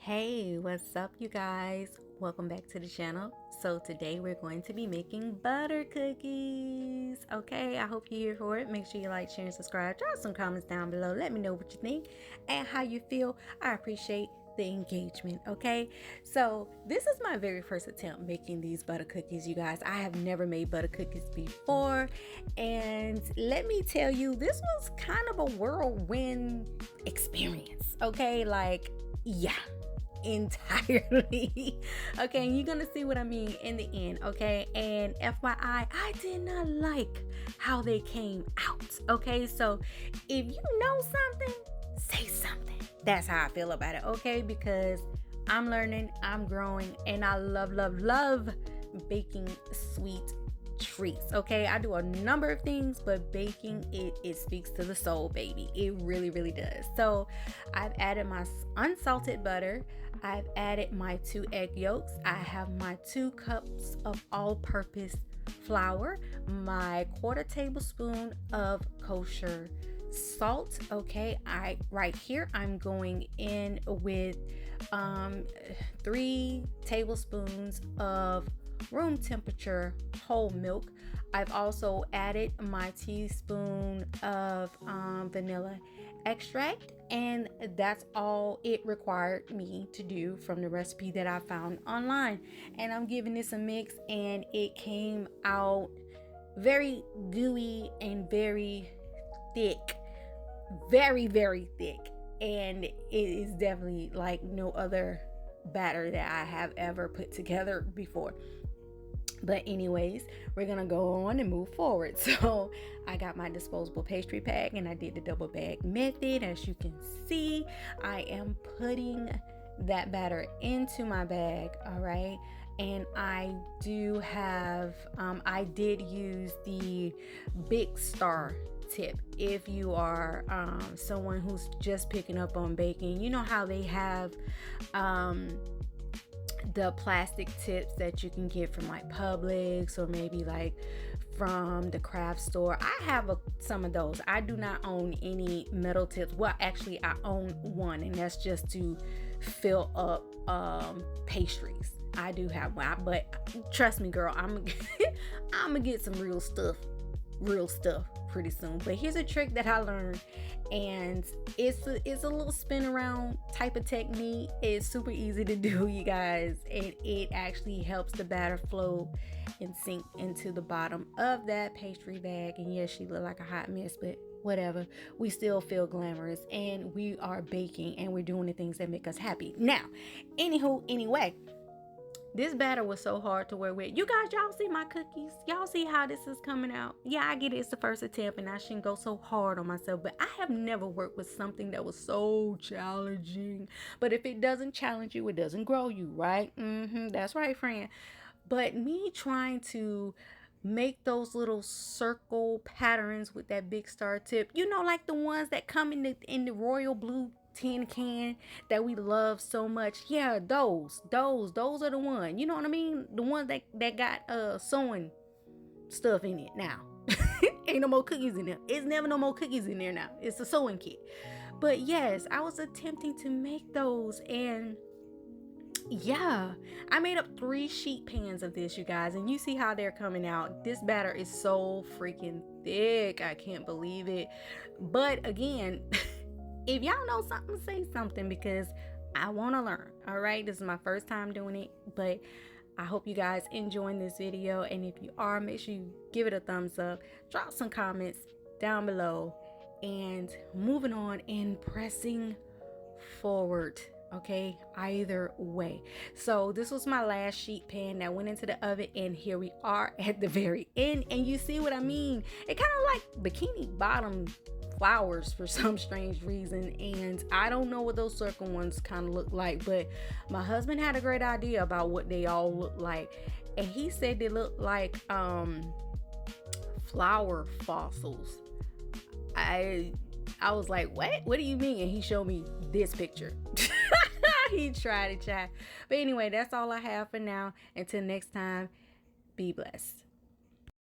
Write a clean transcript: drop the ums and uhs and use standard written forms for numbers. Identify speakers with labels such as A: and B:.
A: Hey, what's up, you guys? Welcome back to the channel. So today we're going to be making butter cookies. Okay, I hope you're here for it. Make sure you like, share, and subscribe. Drop some comments down below. Let me know what you think and how you feel. I appreciate the engagement. Okay, so this is my very first attempt making these butter cookies, you guys. I have never made butter cookies before, and let me tell you, this was kind of a whirlwind experience. Okay, like, yeah, entirely. Okay, and you're gonna see what I mean in the end. Okay, and FYI, I did not like how they came out. Okay, so if you know something, say something. That's how I feel about it. Okay, because I'm learning, I'm growing, and I love baking sweet treats. Okay, I do a number of things, but baking, it speaks to the soul, baby. It really does. So I've added my unsalted butter. I've added my 2 egg yolks. I have my 2 cups of all-purpose flour, my 1/4 tablespoon of kosher salt. Okay, right here I'm going in with 3 tablespoons of room temperature whole milk. I've also added my teaspoon of vanilla extract, and that's all it required me to do from the recipe that I found online. And I'm giving this a mix, and it came out very gooey and very thick, very thick, and it is definitely like no other batter that I have ever put together before. But anyways, we're gonna go on and move forward. So I got my disposable pastry bag, and I did the double bag method. As you can see, I am putting that batter into my bag. All right, and I do have I did use the Big Star tip. If you are someone who's just picking up on baking, you know how they have the plastic tips that you can get from like Publix, or maybe like from the craft store. I have some of those. I do not own any metal tips. Well, actually I own one, and that's just to fill up pastries. I do have one, but trust me, girl, I'm gonna get some real stuff pretty soon. But here's a trick that I learned, and it's a little spin around type of technique. It's super easy to do, you guys, and it actually helps the batter flow and sink into the bottom of that pastry bag. And yes, she looked like a hot mess, but whatever, we still feel glamorous, and we are baking, and we're doing the things that make us happy. Now, anyway, this batter was so hard to work with. You guys, y'all see my cookies? Y'all see how this is coming out? Yeah, I get it. It's the first attempt, and I shouldn't go so hard on myself, but I have never worked with something that was so challenging. But if it doesn't challenge you, it doesn't grow you, right? That's right, friend. But me trying to make those little circle patterns with that Big Star tip, you know, like the ones that come in the royal blue tin can that we love so much. Yeah, those are the ones, you know what I mean, the ones that got sewing stuff in it now. Ain't no more cookies in there. It's never no more cookies in there now. It's a sewing kit. But yes, I was attempting to make those, and yeah, I made up 3 sheet pans of this, you guys, and you see how they're coming out. This batter is so freaking thick. I can't believe it. But again, if y'all know something, say something, because I want to learn. All right, this is my first time doing it, but I hope you guys enjoying this video, and if you are, make sure you give it a thumbs up, drop some comments down below, and moving on and pressing forward. Okay, either way. So this was my last sheet pan that went into the oven, and here we are at the very end, and you see what I mean. It kind of like bikini bottom flowers for some strange reason, and I don't know what those circle ones kind of look like, but my husband had a great idea about what they all look like, and he said they look like flower fossils. I was like, what do you mean? And he showed me this picture. He tried. But anyway, that's all I have for now. Until next time, be blessed.